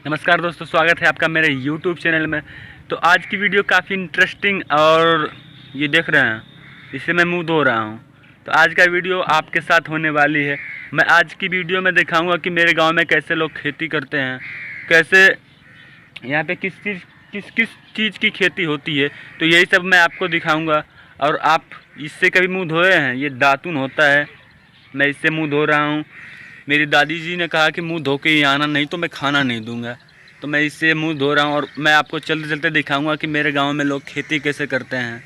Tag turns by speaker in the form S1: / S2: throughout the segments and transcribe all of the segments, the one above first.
S1: नमस्कार दोस्तों, स्वागत है आपका मेरे YouTube चैनल में। तो आज की वीडियो काफ़ी इंटरेस्टिंग और ये देख रहे हैं, इससे मैं मुंह धो रहा हूँ। तो आज का वीडियो आपके साथ होने वाली है। मैं आज की वीडियो में दिखाऊंगा कि मेरे गांव में कैसे लोग खेती करते हैं, कैसे यहाँ पे किस किस चीज़ की खेती होती है। तो यही सब मैं आपको दिखाऊँगा। और आप इससे कभी मुँह धोए हैं? ये दातुन होता है, मैं इससे मुँह धो रहा हूँ। मेरी दादी जी ने कहा कि मुंह धो के ही आना, नहीं तो मैं खाना नहीं दूंगा। तो मैं इससे मुंह धो रहा हूँ और मैं आपको चलते चलते दिखाऊंगा कि मेरे गांव में लोग खेती कैसे करते हैं।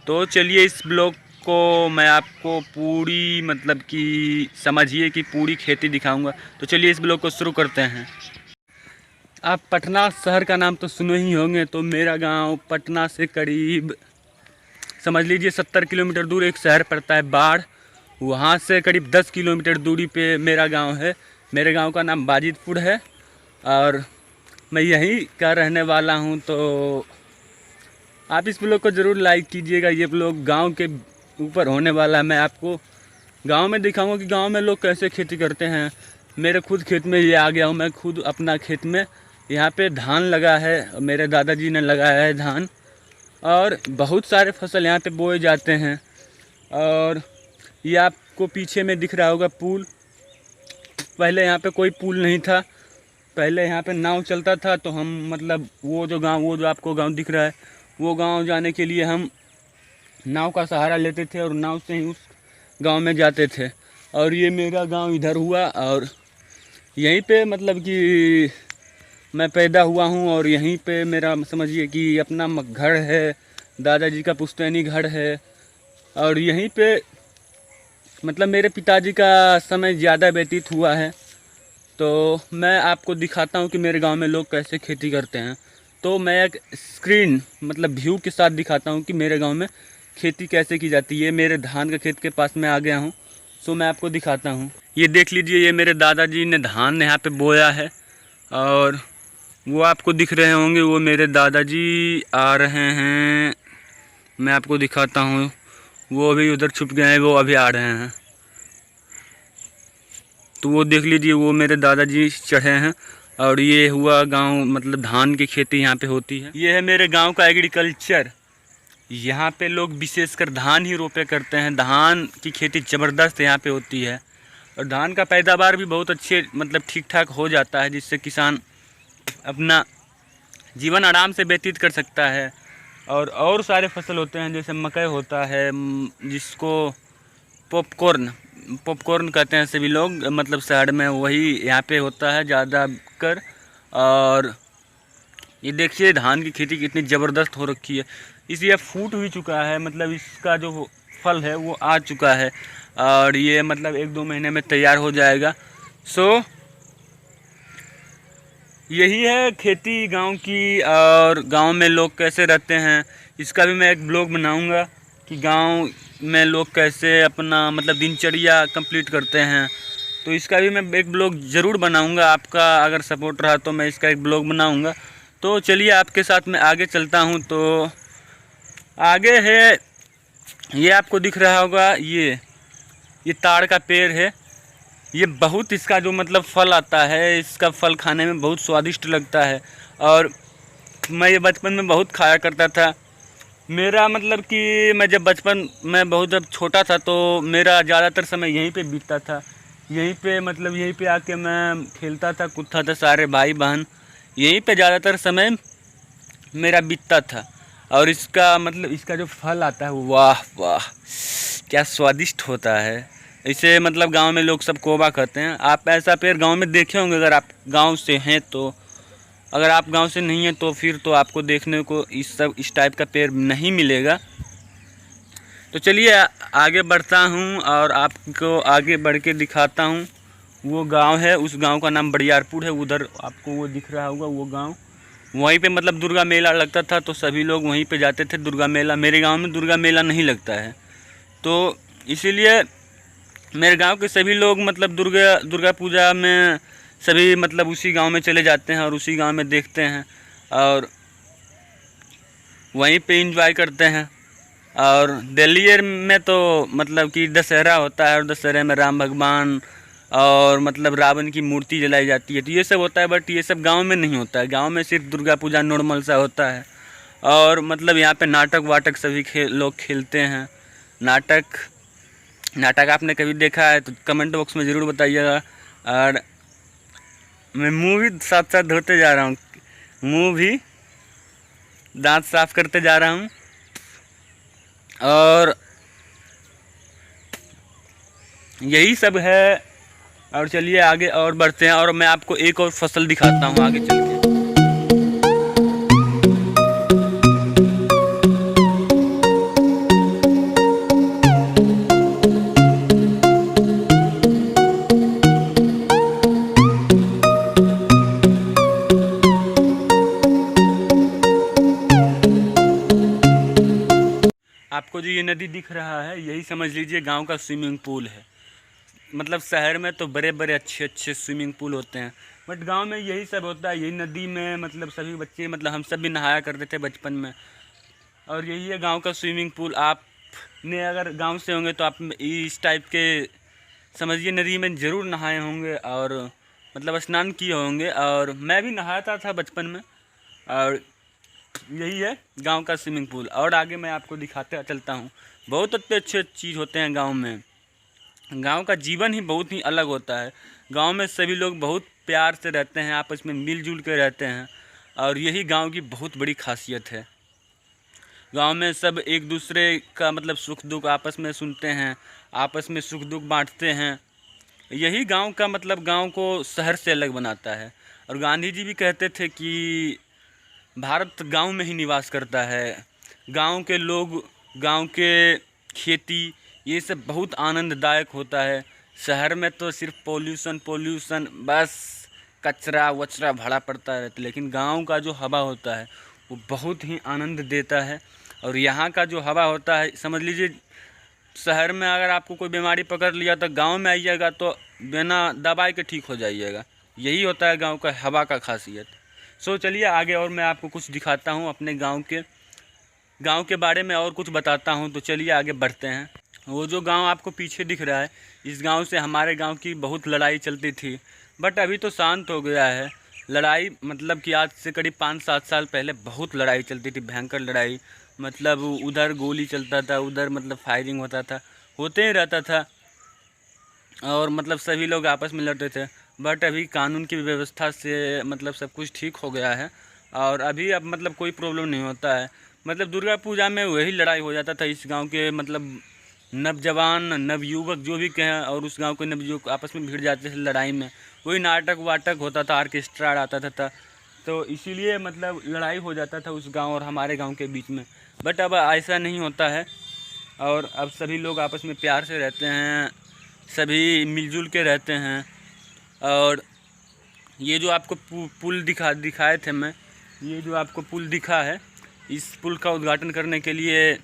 S1: तो चलिए इस ब्लॉग को मैं आपको पूरी मतलब कि समझिए कि पूरी खेती दिखाऊंगा। तो चलिए इस ब्लॉग को शुरू करते हैं। आप पटना शहर का नाम तो सुने ही होंगे। तो मेरा गाँव पटना से करीब समझ लीजिए 70 किलोमीटर दूर एक शहर पड़ता है बाढ़। वहाँ से करीब 10 किलोमीटर दूरी पे मेरा गांव है। मेरे गांव का नाम बाजितपुर है और मैं यहीं का रहने वाला हूं। तो आप इस ब्लॉग को ज़रूर लाइक कीजिएगा। ये ब्लॉग गांव के ऊपर होने वाला है। मैं आपको गांव में दिखाऊंगा कि गांव में लोग कैसे खेती करते हैं। मेरे खुद खेत में ये आ गया हूँ। मैं खुद अपना खेत में यहाँ पे धान लगा है, मेरे दादाजी ने लगाया है धान। और बहुत सारे फसल यहाँ पे बोए जाते हैं। और ये आपको पीछे में दिख रहा होगा पुल। पहले यहाँ पे कोई पुल नहीं था, पहले यहाँ पे नाव चलता था। तो हम मतलब वो जो आपको गांव दिख रहा है, वो गांव जाने के लिए हम नाव का सहारा लेते थे और नाव से ही उस गांव में जाते थे। और ये मेरा गांव इधर हुआ और यहीं पे मतलब कि मैं पैदा हुआ हूँ और यहीं पे मेरा समझिए कि अपना घर है, दादाजी का पुश्तैनी घर है। और यहीं पे मतलब मेरे पिताजी का समय ज़्यादा व्यतीत हुआ है। तो मैं आपको दिखाता हूँ कि मेरे गांव में लोग कैसे खेती करते हैं। तो मैं एक स्क्रीन मतलब व्यू के साथ दिखाता हूँ कि मेरे गांव में खेती कैसे की जाती है। मेरे धान के खेत के पास मैं आ गया हूँ, सो मैं आपको दिखाता हूँ। ये देख लीजिए, ये मेरे दादाजी ने धान यहाँ पे बोया है और वो आपको दिख रहे होंगे, वो मेरे दादाजी आ रहे हैं। मैं आपको दिखाता हूँ, वो अभी उधर छुप गए हैं, वो अभी आ रहे हैं। तो वो देख लीजिए, वो मेरे दादाजी चढ़े हैं। और ये हुआ गांव मतलब धान की खेती यहाँ पे होती है। ये है मेरे गांव का एग्रीकल्चर। यहाँ पे लोग विशेषकर धान ही रोपे करते हैं। धान की खेती ज़बरदस्त यहाँ पे होती है और धान का पैदावार भी बहुत अच्छे मतलब ठीक ठाक हो जाता है, जिससे किसान अपना जीवन आराम से व्यतीत कर सकता है। और सारे फसल होते हैं, जैसे मकई होता है, जिसको पॉपकॉर्न पॉपकॉर्न कहते हैं सभी लोग, मतलब शहर में वही यहाँ पे होता है ज़्यादा कर। और ये देखिए धान की खेती कितनी ज़बरदस्त हो रखी है। इसे फूट भी चुका है, मतलब इसका जो फल है वो आ चुका है और ये मतलब 1-2 महीने में तैयार हो जाएगा। सो यही है खेती गांव की। और गांव में लोग कैसे रहते हैं, इसका भी मैं एक ब्लॉग बनाऊंगा कि गांव में लोग कैसे अपना मतलब दिनचर्या कंप्लीट करते हैं। तो इसका भी मैं एक ब्लॉग ज़रूर बनाऊंगा। आपका अगर सपोर्ट रहा तो मैं इसका एक ब्लॉग बनाऊंगा। तो चलिए आपके साथ मैं आगे चलता हूं। तो आगे है, ये आपको दिख रहा होगा, ये ताड़ का पेड़ है। ये बहुत इसका जो मतलब फल आता है, इसका फल खाने में बहुत स्वादिष्ट लगता है और मैं ये बचपन में बहुत खाया करता था। मेरा मतलब कि मैं जब बचपन में बहुत जब छोटा था तो मेरा ज़्यादातर समय यहीं पे बीतता था। यहीं पे मतलब यहीं पे आके मैं खेलता था, कूदता था, सारे भाई बहन यहीं पे ज़्यादातर समय मेरा बीतता था। और इसका मतलब इसका जो फल आता है, वाह वाह क्या स्वादिष्ट होता है। इसे मतलब गांव में लोग सब कोबा कहते हैं। आप ऐसा पेड़ गांव में देखे होंगे अगर आप गांव से हैं तो। अगर आप गांव से नहीं हैं तो फिर तो आपको देखने को इस टाइप का पेड़ नहीं मिलेगा। तो चलिए आगे बढ़ता हूं और आपको आगे बढ़ के दिखाता हूं। वो गांव है, उस गांव का नाम बड़ियारपुर है। उधर आपको वो दिख रहा होगा वो गांव, वहीं पे मतलब दुर्गा मेला लगता था तो सभी लोग वहीं पे जाते थे। दुर्गा मेला, मेरे गांव में दुर्गा मेला नहीं लगता है, तो इसीलिए मेरे गांव के सभी लोग मतलब दुर्गा पूजा में सभी मतलब उसी गांव में चले जाते हैं और उसी गांव में देखते हैं और वहीं पे एंजॉय करते हैं। और दिल्ली में तो मतलब कि दशहरा होता है और दशहरे में राम भगवान और मतलब रावण की मूर्ति जलाई जाती है। तो ये सब होता है, बट ये सब गांव में नहीं होता है। गांव में सिर्फ दुर्गा पूजा नॉर्मल सा होता है। और मतलब यहाँ पे नाटक वाटक सभी लोग खेलते हैं। नाटक आपने कभी देखा है तो कमेंट बॉक्स में ज़रूर बताइएगा। और मैं मुँह भी साथ साथ धोते जा रहा हूँ, मुँह भी दांत साफ करते जा रहा हूँ। और यही सब है। और चलिए आगे और बढ़ते हैं, और मैं आपको एक और फसल दिखाता हूँ आगे चल के। आपको जो ये नदी दिख रहा है, यही समझ लीजिए गांव का स्विमिंग पूल है। मतलब शहर में तो बड़े बड़े अच्छे अच्छे स्विमिंग पूल होते हैं, बट गांव में यही सब होता है। यही नदी में मतलब सभी बच्चे, मतलब हम सब भी नहाया करते थे बचपन में। और यही है गांव का स्विमिंग पूल। आपने अगर गांव से होंगे तो आप इस टाइप के समझिए नदी में ज़रूर नहाए होंगे और मतलब स्नान किए होंगे। और मैं भी नहाता था बचपन में। और यही है गांव का स्विमिंग पूल। और आगे मैं आपको दिखाते चलता हूँ। बहुत अच्छे अच्छे चीज़ होते हैं गांव में। गांव का जीवन ही बहुत ही अलग होता है। गांव में सभी लोग बहुत प्यार से रहते हैं, आपस में मिलजुल के रहते हैं। और यही गांव की बहुत बड़ी खासियत है। गांव में सब एक दूसरे का मतलब सुख दुख आपस में सुनते हैं, आपस में सुख दुख बांटते हैं। यही गांव का मतलब गांव को शहर से अलग बनाता है। और गांधी जी भी कहते थे कि भारत गांव में ही निवास करता है। गांव के लोग, गांव के खेती, ये सब बहुत आनंददायक होता है। शहर में तो सिर्फ पोल्यूशन बस कचरा वचरा भरा पड़ता रहता है। लेकिन गांव का जो हवा होता है वो बहुत ही आनंद देता है। और यहाँ का जो हवा होता है, समझ लीजिए शहर में अगर आपको कोई बीमारी पकड़ लिया तो गांव में आइएगा तो बिना दवाई के ठीक हो जाइएगा। यही होता है गांव का हवा का खासियत। सो चलिए आगे और मैं आपको कुछ दिखाता हूँ अपने गांव के बारे में और कुछ बताता हूँ। तो चलिए आगे बढ़ते हैं। वो जो गांव आपको पीछे दिख रहा है, इस गांव से हमारे गांव की बहुत लड़ाई चलती थी, बट अभी तो शांत हो गया है। लड़ाई मतलब कि आज से करीब 5-7 साल पहले बहुत लड़ाई चलती थी, भयंकर लड़ाई। मतलब उधर गोली चलता था, उधर मतलब फायरिंग होता था, होते ही रहता था। और मतलब सभी लोग आपस में लड़ते थे। बट अभी कानून की व्यवस्था से मतलब सब कुछ ठीक हो गया है। और अभी अब मतलब कोई प्रॉब्लम नहीं होता है। मतलब दुर्गा पूजा में वही लड़ाई हो जाता था। इस गांव के मतलब नवजवान नवयुवक जो भी कहें, और उस गांव के नवयुवक आपस में भिड़ जाते थे लड़ाई में। वही नाटक वाटक होता था, आर्केस्ट्रा आता था। तो इसीलिए मतलब लड़ाई हो जाता था उस गांव और हमारे गांव के बीच में। बट अब ऐसा नहीं होता है। और अब सभी लोग आपस में प्यार से रहते हैं, सभी मिलजुल के रहते हैं। और ये जो आपको पुल दिखाए थे मैं, ये जो आपको पुल दिखा है, इस पुल का उद्घाटन करने के लिए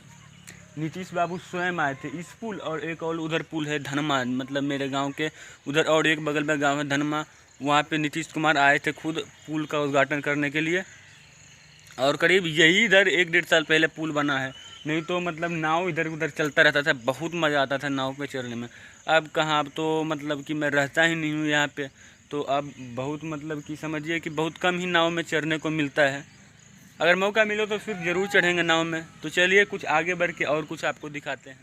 S1: नीतीश बाबू स्वयं आए थे। इस पुल और एक और उधर पुल है धनमा, मतलब मेरे गांव के उधर, और एक बगल में गांव है धनमा, वहाँ पे नीतीश कुमार आए थे खुद पुल का उद्घाटन करने के लिए। और करीब यही इधर 1-1.5 साल पहले पुल बना है। नहीं तो मतलब नाव इधर उधर चलता रहता था, बहुत मज़ा आता था नाव पे चढ़ने में। अब कहाँ, अब तो मतलब कि मैं रहता ही नहीं हूँ यहाँ पे। तो अब बहुत मतलब कि समझिए कि बहुत कम ही नाव में चढ़ने को मिलता है। अगर मौका मिले तो फिर ज़रूर चढ़ेंगे नाव में। तो चलिए कुछ आगे बढ़ के और कुछ आपको दिखाते हैं।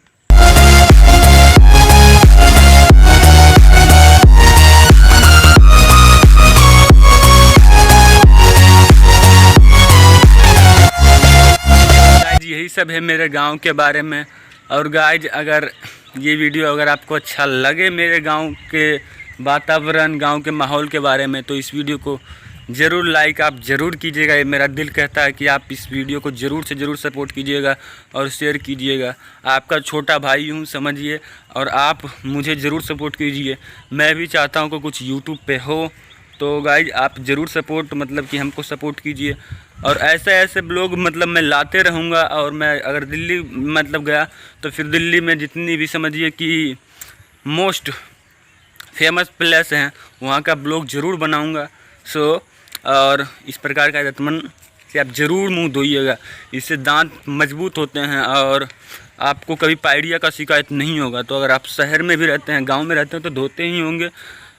S1: यही सब है मेरे गांव के बारे में। और गाइज अगर ये वीडियो अगर आपको अच्छा लगे मेरे गांव के वातावरण, गांव के माहौल के बारे में, तो इस वीडियो को ज़रूर लाइक आप ज़रूर कीजिएगा। ये मेरा दिल कहता है कि आप इस वीडियो को ज़रूर से ज़रूर सपोर्ट कीजिएगा और शेयर कीजिएगा। आपका छोटा भाई हूँ समझिए, और आप मुझे ज़रूर सपोर्ट कीजिए। मैं भी चाहता हूँ कि कुछ यूट्यूब पे हो। तो गाइज आप ज़रूर सपोर्ट मतलब कि हमको सपोर्ट कीजिए। और ऐसे ब्लॉग मतलब मैं लाते रहूँगा। और मैं अगर दिल्ली मतलब गया तो फिर दिल्ली में जितनी भी समझिए कि मोस्ट फेमस प्लेस हैं वहाँ का ब्लॉग ज़रूर बनाऊँगा। और इस प्रकार का रतमन से आप ज़रूर मुंह धोइएगा, इससे दांत मजबूत होते हैं और आपको कभी पायरिया का शिकायत नहीं होगा। तो अगर आप शहर में भी रहते हैं, गांव में रहते हैं तो धोते ही होंगे।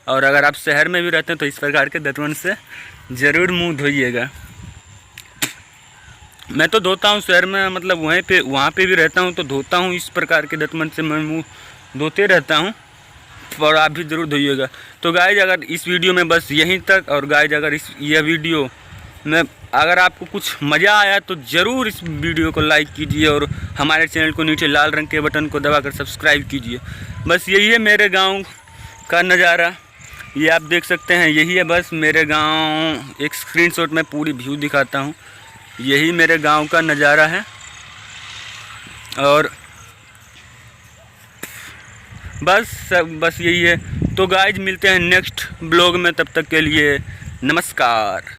S1: और अगर आप शहर में भी रहते हैं तो इस प्रकार के दतमन से ज़रूर मुंह धोइएगा। मैं तो धोता हूँ शहर में, मतलब वहाँ पे भी रहता हूँ तो धोता हूँ, इस प्रकार के दतमन से मैं मुँह धोते रहता हूँ, और आप भी ज़रूर धोइएगा। तो गाइज अगर इस वीडियो में बस यहीं तक, और गाइज अगर यह वीडियो में अगर आपको कुछ मज़ा आया तो ज़रूर इस वीडियो को लाइक कीजिए और हमारे चैनल को नीचे लाल रंग के बटन को दबाकर सब्सक्राइब कीजिए। बस यही है मेरे गांव का नज़ारा, ये आप देख सकते हैं, यही है बस मेरे गांव। एक स्क्रीनशॉट में पूरी व्यू दिखाता हूँ, यही मेरे गांव का नज़ारा है। और बस यही है। तो गाइज मिलते हैं नेक्स्ट ब्लॉग में, तब तक के लिए नमस्कार।